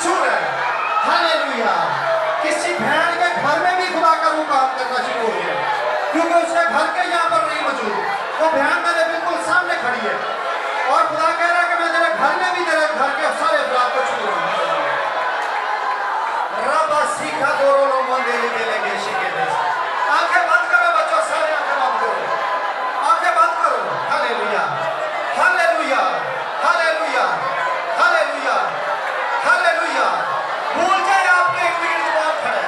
छू रहे हैं। हालेलुया। किसी बहन के घर में भी खुदा का रूह काम करना शुरू हो गया, क्योंकि उसके घर के यहाँ पर नहीं मौजूद। वो बहन मेरे बिल्कुल सामने खड़ी है और खुदा कह रहा है कि मैं तेरे घर में भी तेरे घर के सारे अपराध को छू रहा हूँ। रबा सीखा दोनों लोग मंदिर के लेके शिके दे। आंखें बंद करो बच्चों, सारे आंखें बंद करो, आंखें बंद करो। Hallelujah, hallelujah, hallelujah, hallelujah, hallelujah. भूल जाए आपके इर्द गिर्द खड़े,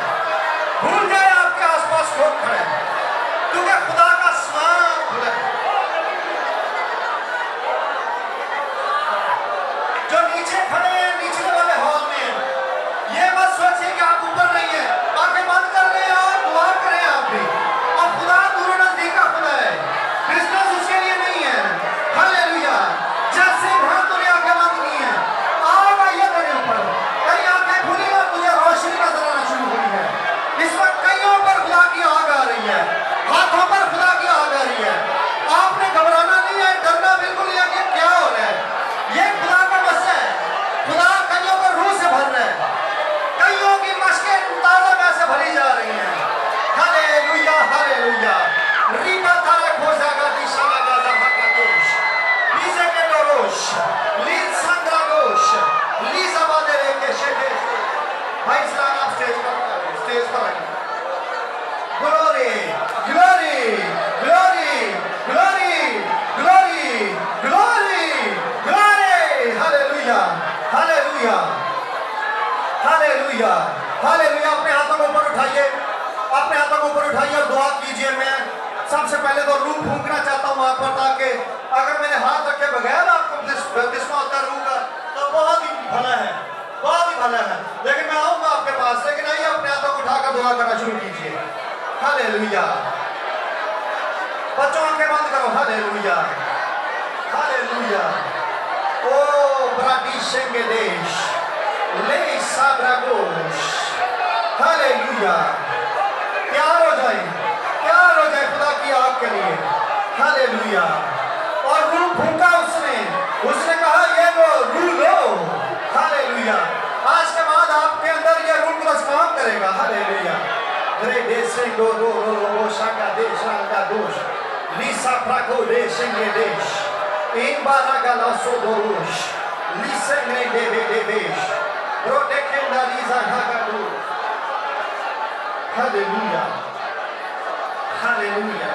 भूल जाए आपके आसपास लोग खड़े, क्योंकि खुदा का आसमान खुला है। जो नीचे खड़े हैं, नीचे वाले हॉल में, ये मत सोचिए कि आप ऊपर नहीं है। आंखें बंद कर लें और दुआ करें आप भी। और खुदा दूर नजदीक का खुदा है, बिजनेस उसके लिए नहीं है। हालेलुया। जैसे वहां तुमने आंखें बंद की हैं, आओ आइए मेरे ऊपर। कई आंखें खुली और मुझे रोशनी नजर आना शुरू हुई है। इस वक्त कईयों पर खुदा की आग आ रही है, हाथों पर खुदा की आग आ रही है। आपने घबराना नहीं है, डरना बिल्कुल नहीं है कि क्या हो रहा है। ये खुदा का मसला है। खुदा कईयों को रूह से भर रहा है, कईयों की मशकें ताज़ा में से भरी जा रही हैं। Hallelujah, hallelujah. रीबा तारा खोजा का दिशा लगा जमा का दोष, लीज़े के दोष, लीज़ संग्रा दोष, लीज़ आवाज़े लेके शेटे। भाई इस्लाम आप स्टेज पर आइए। Glory, glory, glory, glory, glory, glory, glory. Hallelujah, hallelujah, hallelujah, hallelujah. अपने हाथों को ऊपर उठाइए, अपने हाथों को ऊपर उठाइए और दुआ कीजिए। मैं सबसे पहले तो रूह फूंकना चाहता हूँ आप पर, ताकि अगर मैंने हाथ रखे बगैर आपको बपतिस्मा होता रूह का, तो बहुत ही भला है, बहुत ही भला है। लेकिन मैं आऊंगा आपके पास, लेकिन आइए अपने हाथों को उठाकर दुआ करना शुरू कीजिए। हालेलुया। बच्चों आंखें बंद करो। Hallelujah, hallelujah. ओ ब्राटिशेंगे देश ले साब्रागोश। हालेलुया। प्यार हो जाए, प्यार हो जाए खुदा की आग के लिए। हालेलुया। और रूह फूंका उसने, उसने कहा ये लो, रूह लो। हालेलुया। आज के बाद आपके अंदर ये रूह प्लस काम करेगा। हालेलुया। ग्रे देश दो दो रो शाका देश का दोष लीसा प्राको देशेंगे देश इन बारा का लासो दोष लीसेंगे दे देश प्रोटेक्टेड द लीसा का दोष। Hallelujah, hallelujah.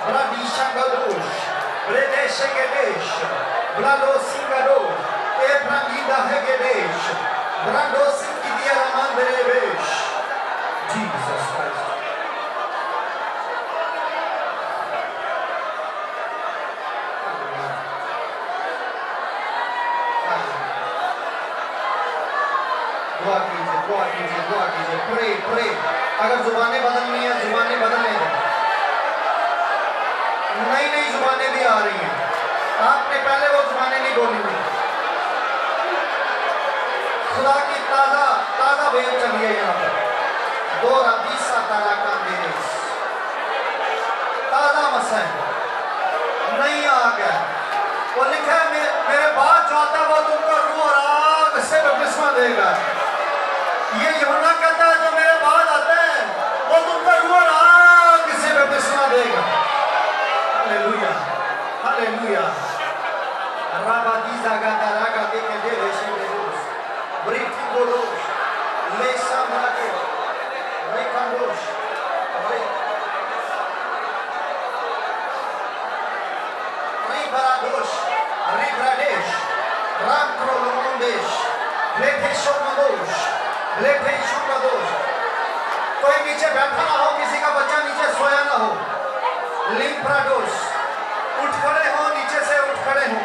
बड़ा दिशा का दोष ब्रे देशेंगे देश ब्राडो सिंगाडो ए ब्रांगीदा है के देश ब्राडो सिंगी दिया रमान बेरे बेश। Jesus Christ. दुआ कीजिए, दुआ कीजिए, दुआ कीजिए। Pray, pray. अगर जुबानें बदलनी है, जुबानें बदल लेंगे। नई नई जुबानें भी आ रही हैं, आपने पहले वो जुबानें नहीं बोली हुई। खुदा की ताजा ताजा वेल चली है यहाँ पर। दोरा बीसा तारा कांदेस ताजा मसा है, नहीं आ गया। वो लिखा है मेरे बाद जो आता है वो तुमको रूह और आग से बपतिस्मा देगा। ये यूहन्ना कहता है जो मेरे बाद आता है वो तुमको रूह और आग से बपतिस्मा देगा। Hallelujah, hallelujah. राबा दीजा गाता रागा देखे दे देशे दे दोस ब्रीथिंग दो दोस ले सामना के Rekandosh, Ribaradosh, Ribradesh, Ramkrolomondesh, Leteshomadosh, Leteshomadosh। कोई नीचे बैठा ना हो, किसी का बच्चा नीचे सोया ना हो। लिम्प्राडोश, उठ खड़े हो, नीचे से उठ खड़े हो।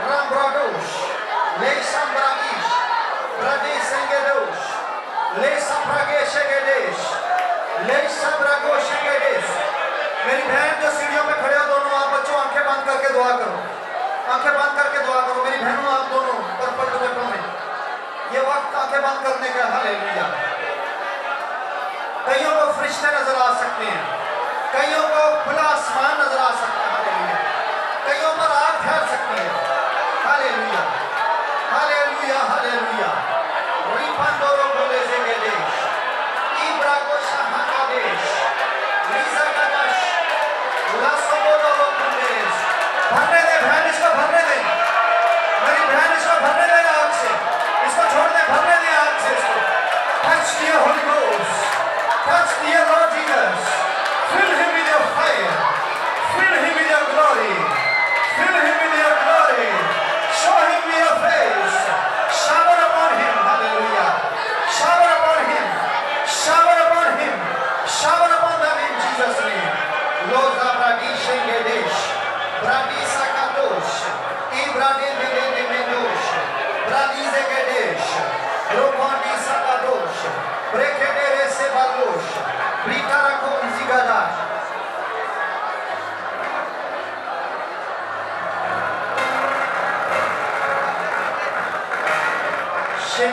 रामब्राडोश, लेशाम्ब्रागीश, ब्राडेसेंगेडोश, लेशाम्ब्रागेशेगेडेश, लेशाम्ब्रागोशेगेडेश। मेरी बहन जो सीढ़ियों पे खड़े हो, दोनों आप बच्चों आंखें बंद करके दुआ करो, आंखें बंद करके दुआ करो। मेरी बहनों आप दोनों पर्पल दुपट्टों में, ये वक्त आंखें बंद करने का। हालेलुया। कईयों को फरिश्ते नजर आ सकते हैं, कईयों को खुला आसमान नजर आ सकता है। हालेलुया। कईयों पर आग ठहर सकती है। Hallelujah, hallelujah, hallelujah,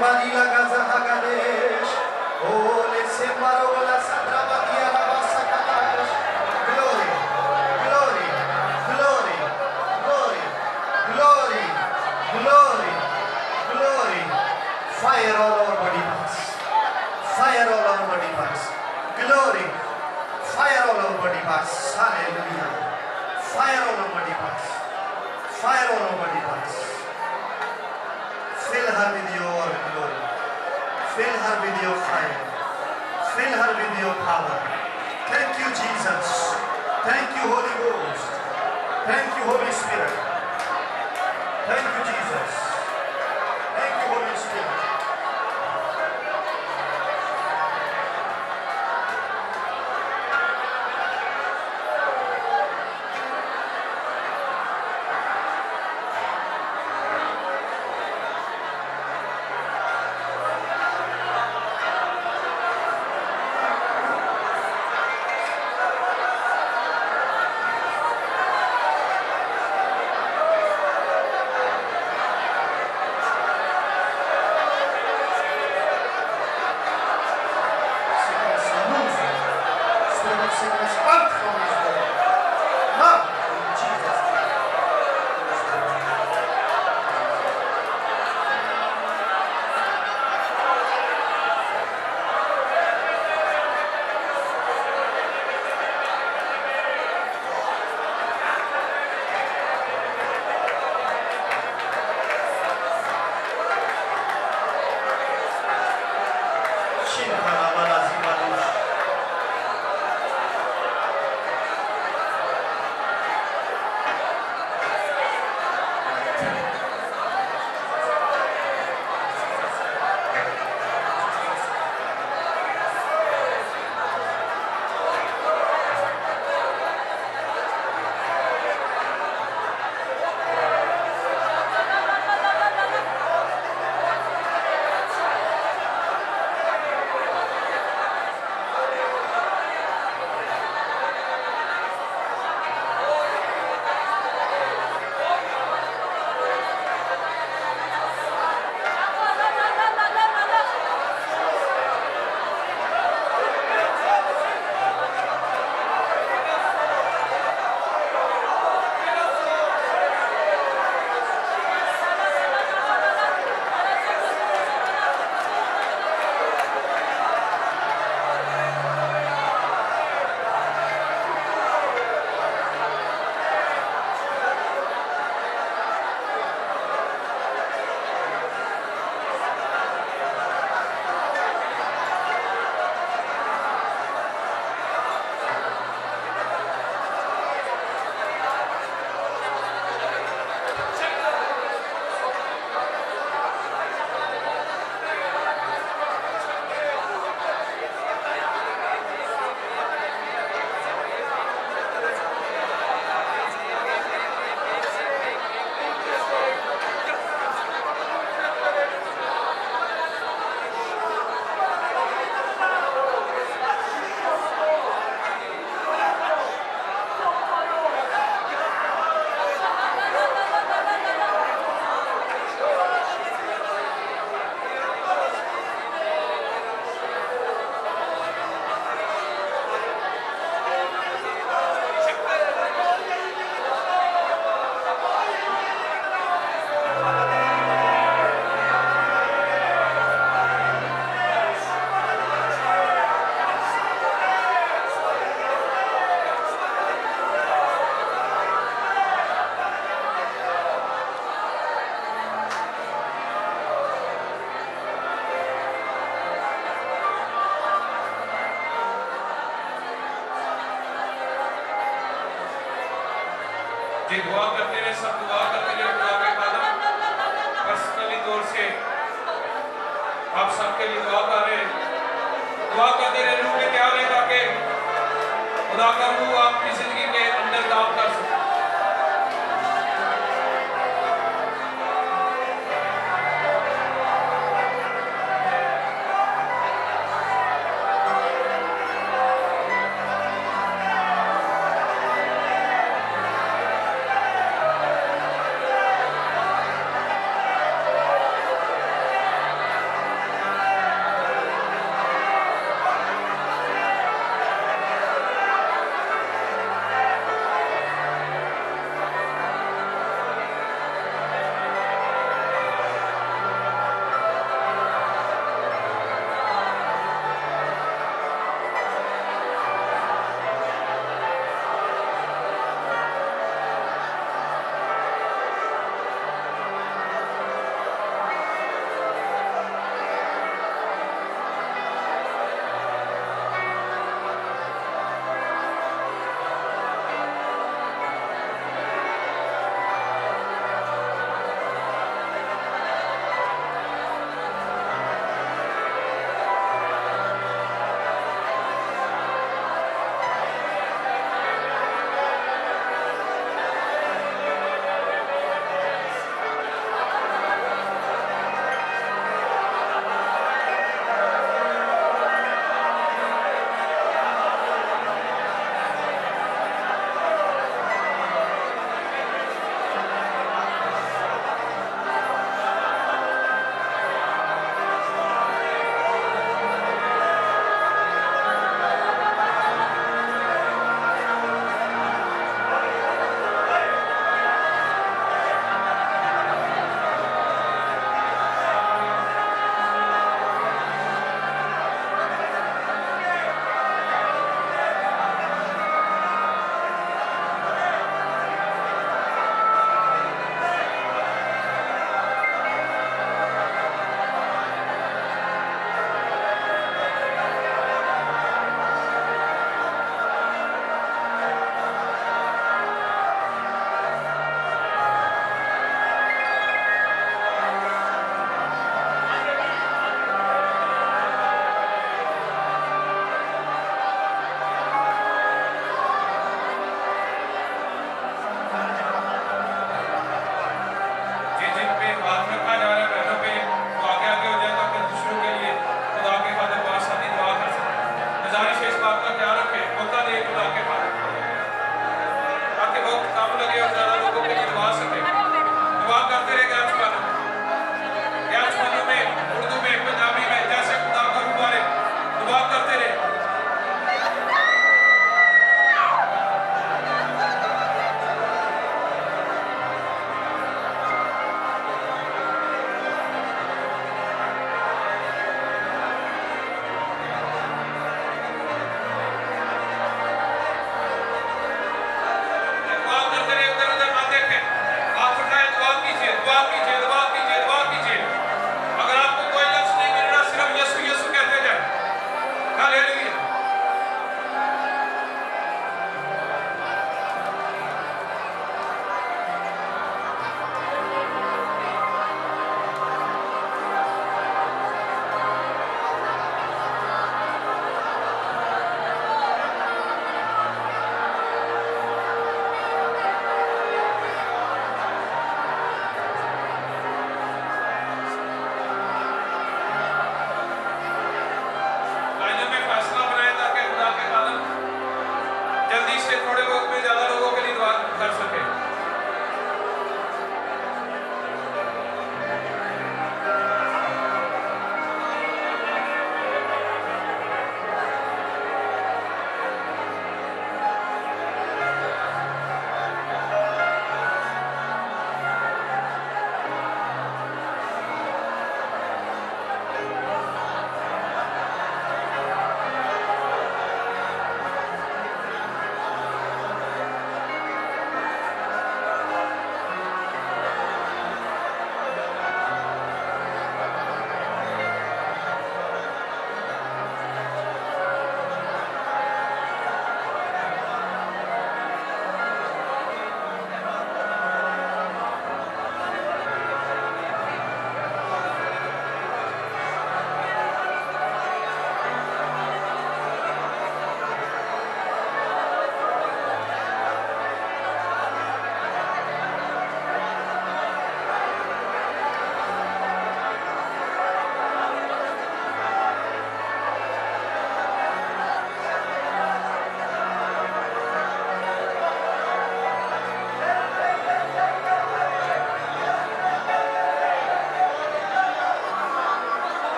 Badila Gaza Hagadesh. Oh, let's say Marola Sandra Badia Rabasa Katash. Glory, glory, glory, glory, glory, glory, glory. Fire all over body parts. Fire all over body parts. Glory. Fire all over body parts. Hallelujah. Fire all over body parts. Fire all over body parts. Fill her with your glory. Fill her with your fire. Fill her with your power. Thank you, Jesus. Thank you, Holy Ghost. Thank you, Holy Spirit. Thank you, Jesus. Thank you, Holy Spirit. जी दुआ करते रहे, सब दुआ करते रहे। दुआ के कदम personally तौर से आप सबके लिए दुआ कर रहे हैं। दुआ करते रहे, रूह में क्या लेगा कि खुदा का रूह आपकी जिंदगी के अंदर काम कर